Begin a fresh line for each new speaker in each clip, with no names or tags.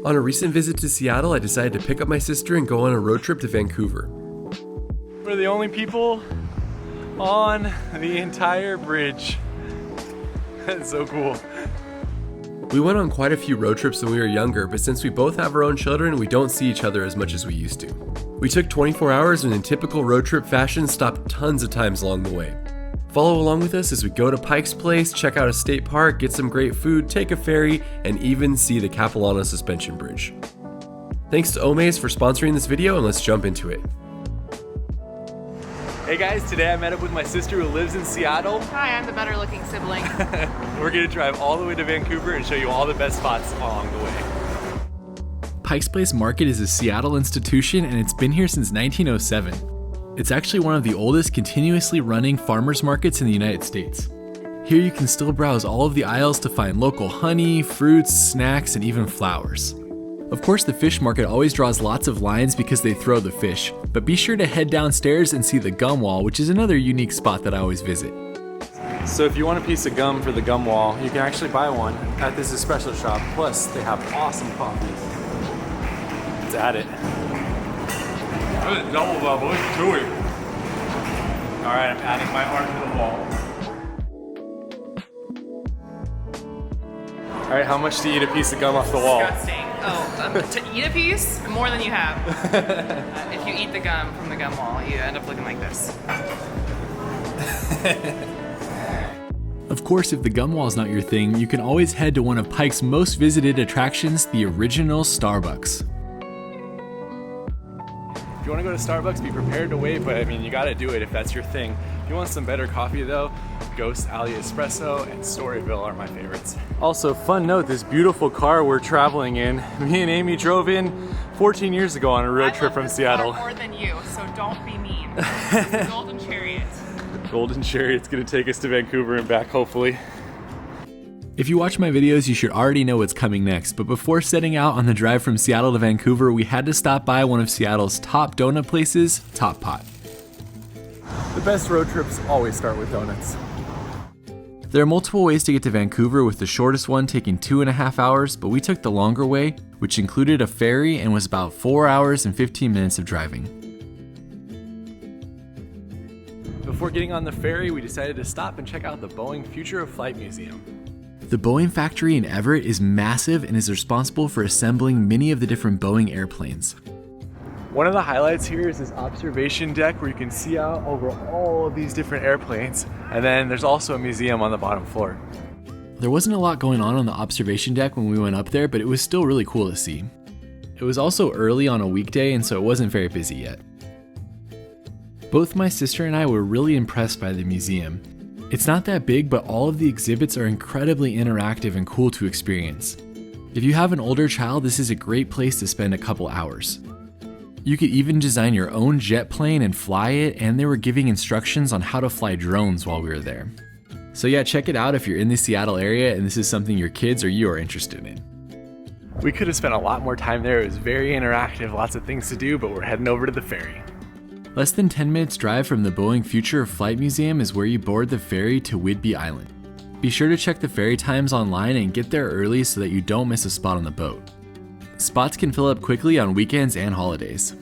On a recent visit to Seattle, I decided to pick up my sister and go on a road trip to Vancouver.
We're the only people on the entire bridge. That's so cool.
We went on quite a few road trips when we were younger, but since we both have our own children, we don't see each other as much as we used to. We took 24 hours and in typical road trip fashion stopped tons of times along the way. Follow along with us as we go to Pike's Place, check out a state park, get some great food, take a ferry, and even see the Capilano suspension bridge. Thanks to Omaze for sponsoring this video, and let's jump into it.
Hey guys, today I met up with my sister who lives in Seattle.
Hi, I'm the better looking sibling.
We're gonna drive all the way to Vancouver and show you all the best spots along the way.
Pike's Place Market is a Seattle institution and it's been here since 1907. It's actually one of the oldest continuously running farmers markets in the United States. Here you can still browse all of the aisles to find local honey, fruits, snacks, and even flowers. Of course, the fish market always draws lots of lines because they throw the fish, but be sure to head downstairs and see the gum wall, which is another unique spot that I always visit.
So if you want a piece of gum for the gum wall, you can actually buy one at this espresso shop. Plus, they have awesome coffee. Let's add it. That is double bubble, it's chewy. All right, I'm adding my arm to the wall. All right, how much to eat a piece of gum off the wall?
Disgusting. Oh, to eat a piece? More than you have. If you eat the gum from the gum wall, you end up looking like this.
Of course, if the gum wall is not your thing, you can always head to one of Pike's most visited attractions, the original Starbucks.
If you want to go to Starbucks, be prepared to wait, but I mean, you gotta do it if that's your thing. If you want some better coffee though, Ghost Alley Espresso and Storyville are my favorites. Also, fun note, this beautiful car we're traveling in, me and Amy drove in 14 years ago on a road trip from Seattle.
More than you, so don't be mean. Golden Chariot.
Golden Chariot's gonna take us to Vancouver and back, hopefully.
If you watch my videos, you should already know what's coming next, but before setting out on the drive from Seattle to Vancouver, we had to stop by one of Seattle's top donut places, Top Pot.
The best road trips always start with donuts.
There are multiple ways to get to Vancouver, with the shortest one taking 2.5 hours, but we took the longer way, which included a ferry and was about 4 hours and 15 minutes of driving.
Before getting on the ferry, we decided to stop and check out the Boeing Future of Flight Museum.
The Boeing factory in Everett is massive and is responsible for assembling many of the different Boeing airplanes.
One of the highlights here is this observation deck where you can see out over all of these different airplanes. And then there's also a museum on the bottom floor.
There wasn't a lot going on the observation deck when we went up there, but it was still really cool to see. It was also early on a weekday, and so it wasn't very busy yet. Both my sister and I were really impressed by the museum. It's not that big, but all of the exhibits are incredibly interactive and cool to experience. If you have an older child, this is a great place to spend a couple hours. You could even design your own jet plane and fly it, and they were giving instructions on how to fly drones while we were there. So yeah, check it out if you're in the Seattle area and this is something your kids or you are interested in.
We could have spent a lot more time there. It was very interactive, lots of things to do, but we're heading over to the ferry.
Less than 10 minutes drive from the Boeing Future of Flight Museum is where you board the ferry to Whidbey Island. Be sure to check the ferry times online and get there early so that you don't miss a spot on the boat. Spots can fill up quickly on weekends and holidays.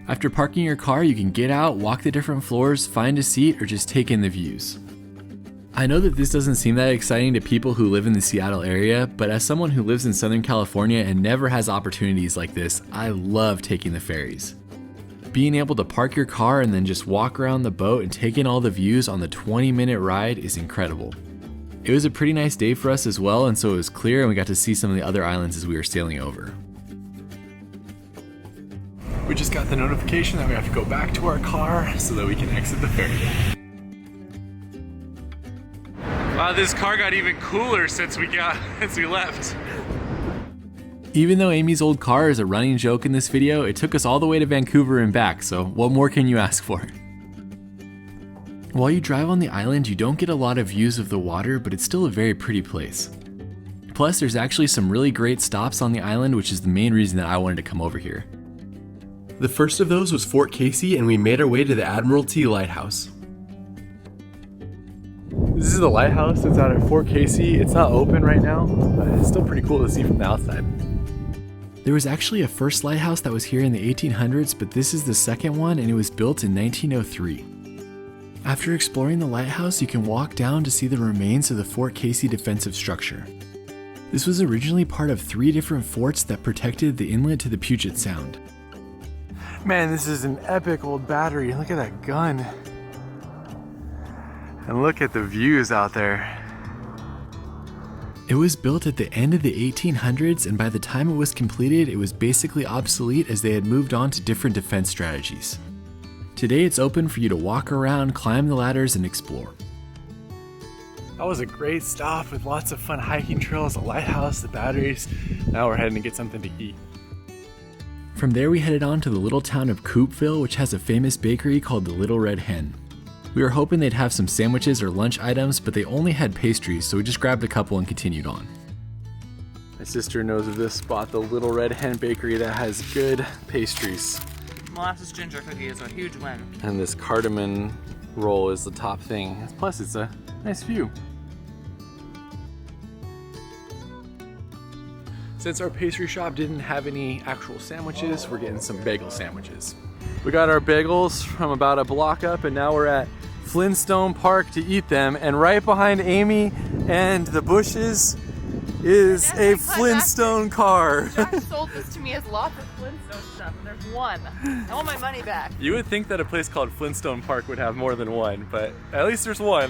After parking your car, you can get out, walk the different floors, find a seat, or just take in the views. I know that this doesn't seem that exciting to people who live in the Seattle area, but as someone who lives in Southern California and never has opportunities like this, I love taking the ferries. Being able to park your car and then just walk around the boat and take in all the views on the 20-minute ride is incredible. It was a pretty nice day for us as well, and so it was clear and we got to see some of the other islands as we were sailing over.
We just got the notification that we have to go back to our car so that we can exit the ferry. Wow, this car got even cooler since we left.
Even though Amy's old car is a running joke in this video, it took us all the way to Vancouver and back, so what more can you ask for? While you drive on the island, you don't get a lot of views of the water, but it's still a very pretty place. Plus, there's actually some really great stops on the island, which is the main reason that I wanted to come over here.
The first of those was Fort Casey, and we made our way to the Admiralty Lighthouse.
This is the lighthouse that's out at Fort Casey. It's not open right now, but it's still pretty cool to see from the outside.
There was actually a first lighthouse that was here in the 1800s, but this is the second one and it was built in 1903. After exploring the lighthouse, you can walk down to see the remains of the Fort Casey defensive structure. This was originally part of 3 different forts that protected the inlet to the Puget Sound.
Man, this is an epic old battery. Look at that gun. And look at the views out there.
It was built at the end of the 1800s, and by the time it was completed, it was basically obsolete as they had moved on to different defense strategies. Today it's open for you to walk around, climb the ladders, and explore.
That was a great stop with lots of fun hiking trails, the lighthouse, the batteries. Now we're heading to get something to eat.
From there we headed on to the little town of Coupeville, which has a famous bakery called the Little Red Hen. We were hoping they'd have some sandwiches or lunch items, but they only had pastries, so we just grabbed a couple and continued on.
My sister knows of this spot, the Little Red Hen Bakery, that has good pastries.
Molasses ginger cookie is a huge win.
And this cardamom roll is the top thing. Plus, it's a nice view. Since our pastry shop didn't have any actual sandwiches, we're getting some bagel sandwiches. We got our bagels from about a block up, and now we're at Flintstone Park to eat them. And right behind Amy and the bushes is a Flintstone car.
Jack sold this to me as lots of Flintstone stuff, and there's one. I want my money back.
You would think that a place called Flintstone Park would have more than one, but at least there's one.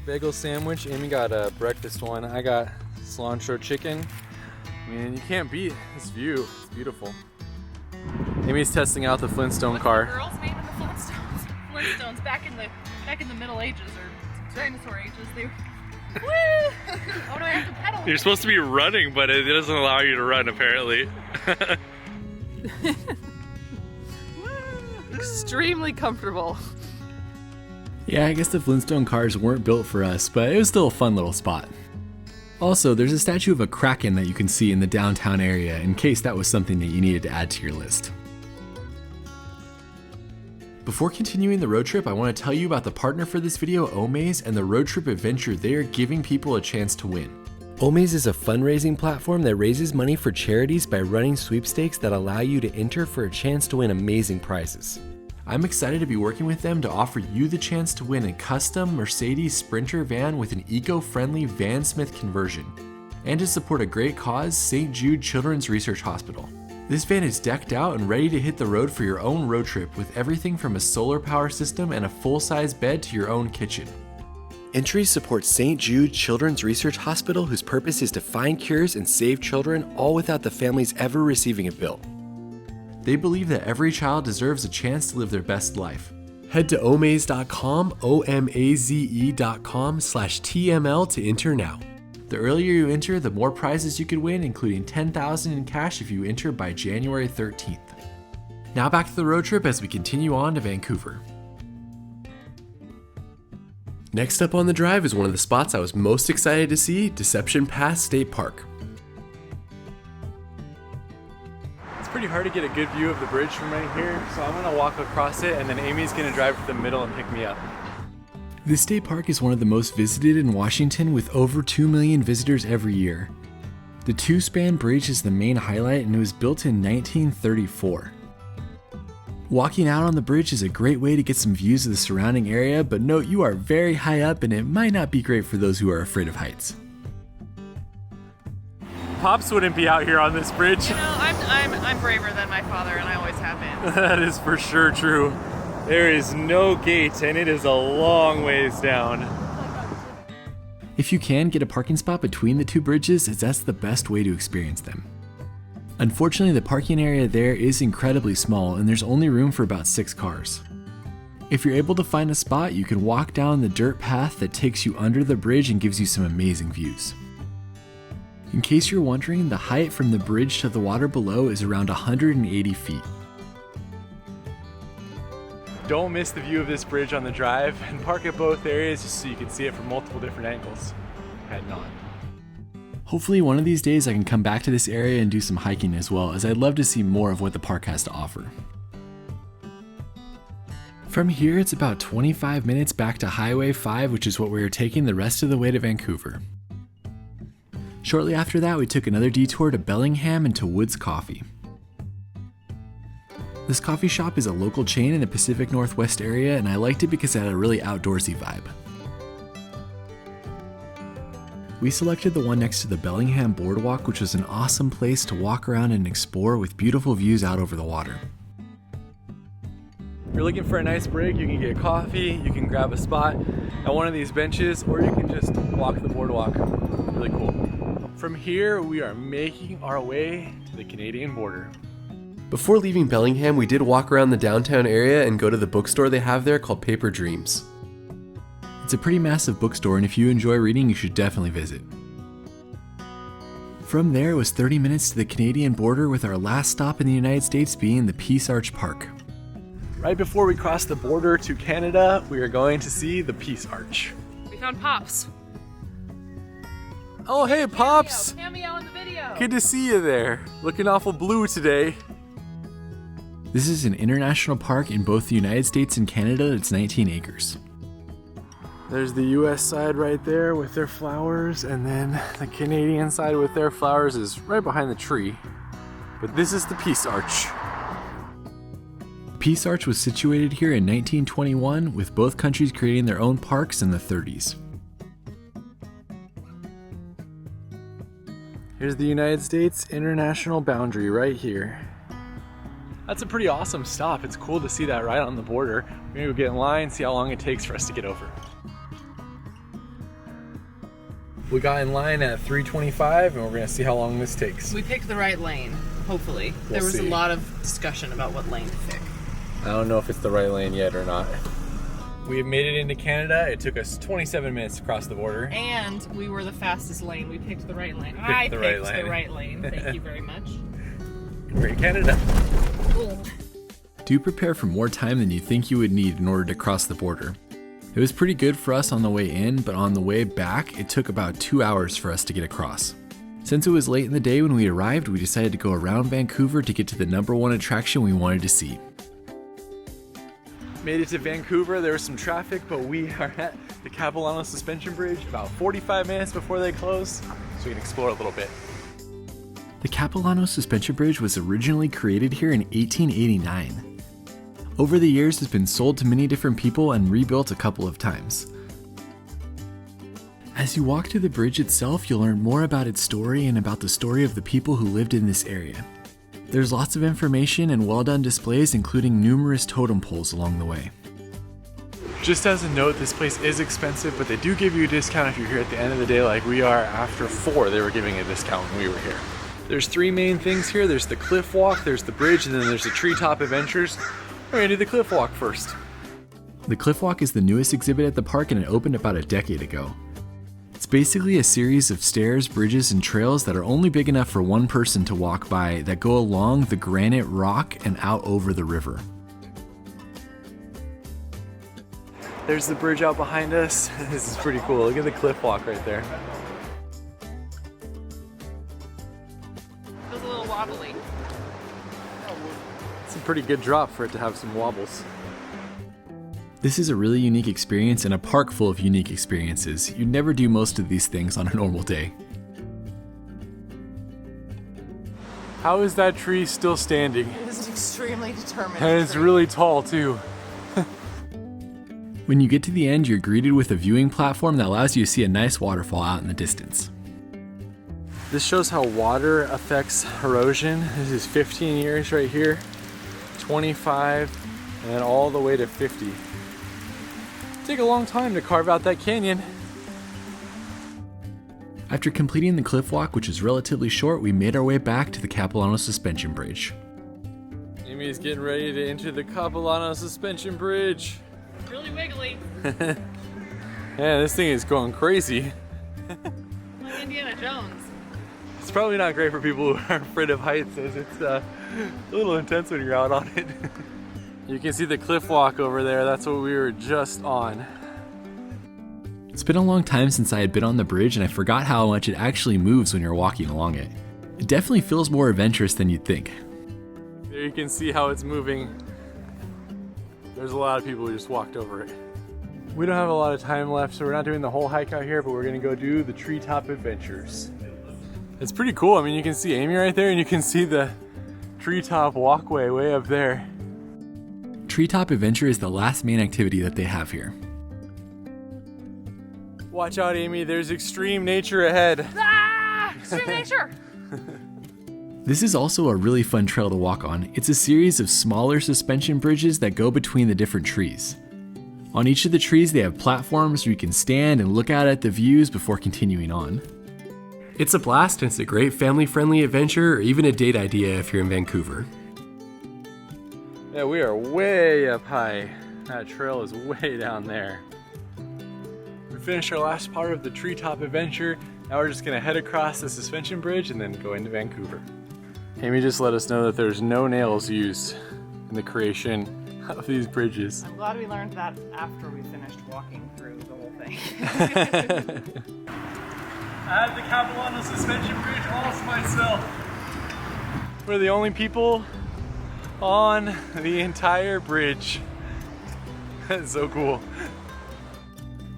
Bagel sandwich. Amy got a breakfast one. I got cilantro chicken. I mean, you can't beat this view. It's beautiful. Amy's testing out the Flintstone car.
The girl's name in the Flintstones. Flintstones back in the Middle Ages or dinosaur ages. They. Woo! Oh no, I have to pedal.
You're supposed to be running, but it doesn't allow you to run apparently.
Extremely comfortable.
Yeah, I guess the Flintstone cars weren't built for us, but it was still a fun little spot. Also, there's a statue of a kraken that you can see in the downtown area in case that was something that you needed to add to your list. Before continuing the road trip, I want to tell you about the partner for this video, Omaze, and the road trip adventure they are giving people a chance to win. Omaze is a fundraising platform that raises money for charities by running sweepstakes that allow you to enter for a chance to win amazing prizes. I'm excited to be working with them to offer you the chance to win a custom Mercedes Sprinter van with an eco-friendly Van Smith conversion, and to support a great cause, St. Jude Children's Research Hospital. This van is decked out and ready to hit the road for your own road trip with everything from a solar power system and a full-size bed to your own kitchen. Entries support St. Jude Children's Research Hospital, whose purpose is to find cures and save children, all without the families ever receiving a bill. They believe that every child deserves a chance to live their best life. Head to omaze.com, omaze.com/TML to enter now. The earlier you enter, the more prizes you could win, including $10,000 in cash if you enter by January 13th. Now back to the road trip as we continue on to Vancouver. Next up on the drive is one of the spots I was most excited to see, Deception Pass State Park.
It's pretty hard to get a good view of the bridge from right here, so I'm gonna walk across it and then Amy's gonna drive to the middle and pick me up.
This state park is one of the most visited in Washington with over 2 million visitors every year. The 2-span bridge is the main highlight and it was built in 1934. Walking out on the bridge is a great way to get some views of the surrounding area, but note you are very high up and it might not be great for those who are afraid of heights.
Pops wouldn't be out here on this bridge.
You know, I'm braver than my father, and I always have been.
That is for sure true. There is no gate and it is a long ways down.
If you can, get a parking spot between the two bridges, as that's the best way to experience them. Unfortunately, the parking area there is incredibly small and there's only room for about 6 cars. If you're able to find a spot, you can walk down the dirt path that takes you under the bridge and gives you some amazing views. In case you're wondering, the height from the bridge to the water below is around 180 feet.
Don't miss the view of this bridge on the drive, and park at both areas just so you can see it from multiple different angles. Heading on.
Hopefully one of these days I can come back to this area and do some hiking as well, as I'd love to see more of what the park has to offer. From here, it's about 25 minutes back to Highway 5, which is what we are taking the rest of the way to Vancouver. Shortly after that, we took another detour to Bellingham and to Woods Coffee. This coffee shop is a local chain in the Pacific Northwest area, and I liked it because it had a really outdoorsy vibe. We selected the one next to the Bellingham Boardwalk, which was an awesome place to walk around and explore with beautiful views out over the water.
If you're looking for a nice break, you can get coffee, you can grab a spot at one of these benches, or you can just walk the boardwalk. Really cool. From here, we are making our way to the Canadian border.
Before leaving Bellingham, we did walk around the downtown area and go to the bookstore they have there called Paper Dreams.
It's a pretty massive bookstore, and if you enjoy reading, you should definitely visit. From there, it was 30 minutes to the Canadian border, with our last stop in the United States being the Peace Arch Park.
Right before we cross the border to Canada, we are going to see the Peace Arch.
We found Pops.
Oh, hey, Pops!
Cameo in the video.
Good to see you there. Looking awful blue today.
This is an international park in both the United States and Canada. It's 19 acres.
There's the US side right there with their flowers, and then the Canadian side with their flowers is right behind the tree. But this is the Peace Arch.
Peace Arch was situated here in 1921, with both countries creating their own parks in the 30s.
Here's the United States international boundary right here. That's a pretty awesome stop. It's cool to see that right on the border. We're gonna go get in line, see how long it takes for us to get over. We got in line at 3:25 and we're gonna see how long this takes.
We picked the right lane, hopefully.
We'll
There was
see.
a lot of discussion about what lane to pick.
I don't know if it's the right lane yet or not. We have made it into Canada. It took us 27 minutes to cross the border.
And we were the fastest lane. We picked the right lane.
Picked
I
the
picked
right lane.
the right lane. Thank you very much.
We're in Canada.
Cool.
Do prepare for more time than you think you would need in order to cross the border. It was pretty good for us on the way in, but on the way back, it took about 2 hours for us to get across. Since it was late in the day when we arrived, we decided to go around Vancouver to get to the #1 attraction we wanted to see.
Made it to Vancouver. There was some traffic, but we are at the Capilano Suspension Bridge about 45 minutes before they close, so we can explore a little bit.
The Capilano Suspension Bridge was originally created here in 1889. Over the years, it's been sold to many different people and rebuilt a couple of times. As you walk through the bridge itself, you'll learn more about its story and about the story of the people who lived in this area. There's lots of information and well-done displays, including numerous totem poles along the way.
Just as a note, this place is expensive, but they do give you a discount if you're here at the end of the day like we are. After 4, they were giving a discount when we were here. There's 3 main things here. There's the cliff walk, there's the bridge, and then there's the treetop adventures. We're gonna do the cliff walk first.
The Cliff Walk is the newest exhibit at the park, and it opened about a decade ago. It's basically a series of stairs, bridges, and trails that are only big enough for one person to walk by that go along the granite rock and out over the river.
There's the bridge out behind us. This is pretty cool. Look at the cliff walk right there.
Feels a little wobbly.
It's a pretty good drop for it to have some wobbles.
This is a really unique experience and a park full of unique experiences. You'd never do most of these things on a normal day.
How is that tree still standing?
It is extremely determined.
And it's really tall too.
When you get to the end, you're greeted with a viewing platform that allows you to see a nice waterfall out in the distance.
This shows how water affects erosion. This is 15 years right here, 25, and then all the way to 50. Take a long time to carve out that canyon.
After completing the cliff walk, which is relatively short, we made our way back to the Capilano Suspension Bridge.
Amy's getting ready to enter the Capilano Suspension Bridge.
Really wiggly.
Yeah, this thing is going crazy.
Like Indiana Jones.
It's probably not great for people who are afraid of heights, as it's a little intense when you're out on it. You can see the cliff walk over there. That's what we were just on.
It's been a long time since I had been on the bridge, and I forgot how much it actually moves when you're walking along it. It definitely feels more adventurous than you'd think.
There you can see how it's moving. There's a lot of people who just walked over it. We don't have a lot of time left, so we're not doing the whole hike out here, but we're gonna go do the treetop adventures. It's pretty cool. I mean, you can see Amy right there and you can see the treetop walkway way up there.
Treetop Adventure is the last main activity that they have here.
Watch out, Amy, there's extreme nature ahead.
Ah! Extreme nature!
This is also a really fun trail to walk on. It's a series of smaller suspension bridges that go between the different trees. On each of the trees, they have platforms where you can stand and look out at the views before continuing on.
It's a blast and it's a great family-friendly adventure or even a date idea if you're in Vancouver.
Yeah, we are way up high. That trail is way down there. We finished our last part of the treetop adventure. Now we're just gonna head across the suspension bridge and then go into Vancouver. Amy just let us know that there's no nails used in the creation of these bridges.
I'm glad we learned that after we finished walking through the whole thing.
I have the Capilano suspension bridge all to myself. We're the only people on the entire bridge. That's so cool.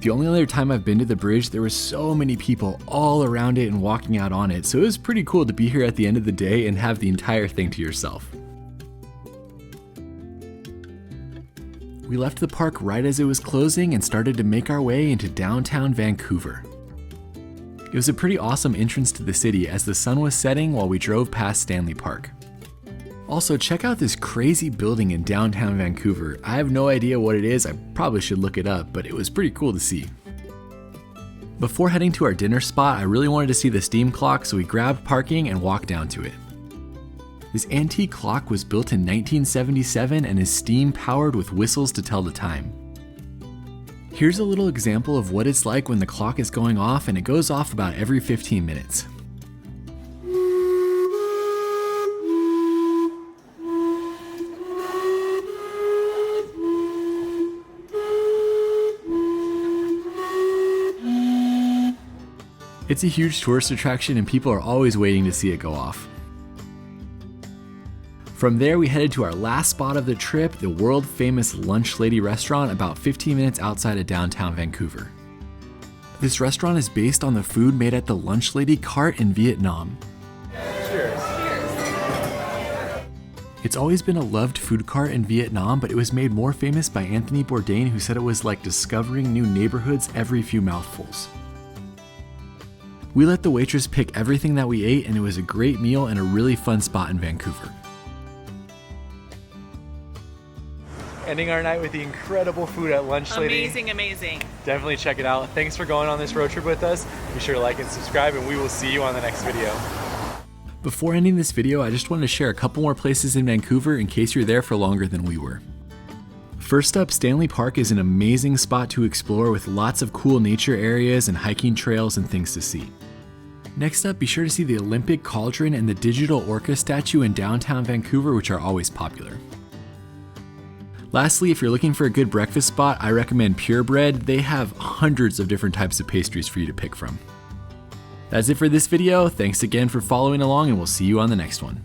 The only other time I've been to the bridge, there were so many people all around it and walking out on it, so it was pretty cool to be here at the end of the day and have the entire thing to yourself. We left the park right as it was closing and started to make our way into downtown Vancouver. It was a pretty awesome entrance to the city as the sun was setting while we drove past Stanley Park. Also, check out this crazy building in downtown Vancouver. I have no idea what it is, I probably should look it up, but it was pretty cool to see. Before heading to our dinner spot, I really wanted to see the steam clock, so we grabbed parking and walked down to it. This antique clock was built in 1977 and is steam powered with whistles to tell the time. Here's a little example of what it's like when the clock is going off, and it goes off about every 15 minutes. It's a huge tourist attraction and people are always waiting to see it go off. From there, we headed to our last spot of the trip, the world famous Lunch Lady restaurant about 15 minutes outside of downtown Vancouver. This restaurant is based on the food made at the Lunch Lady cart in Vietnam.
Cheers.
It's always been a loved food cart in Vietnam, but it was made more famous by Anthony Bourdain, who said it was like discovering new neighborhoods every few mouthfuls. We let the waitress pick everything that we ate, and it was a great meal and a really fun spot in Vancouver.
Ending our night with the incredible food at Lunch Lady.
Amazing, amazing.
Definitely check it out. Thanks for going on this road trip with us. Be sure to like and subscribe, and we will see you on the next video.
Before ending this video, I just wanted to share a couple more places in Vancouver in case you're there for longer than we were. First up, Stanley Park is an amazing spot to explore with lots of cool nature areas and hiking trails and things to see. Next up, be sure to see the Olympic Cauldron and the Digital Orca statue in downtown Vancouver, which are always popular. Lastly, if you're looking for a good breakfast spot, I recommend Purebred. They have hundreds of different types of pastries for you to pick from. That's it for this video. Thanks again for following along, and we'll see you on the next one.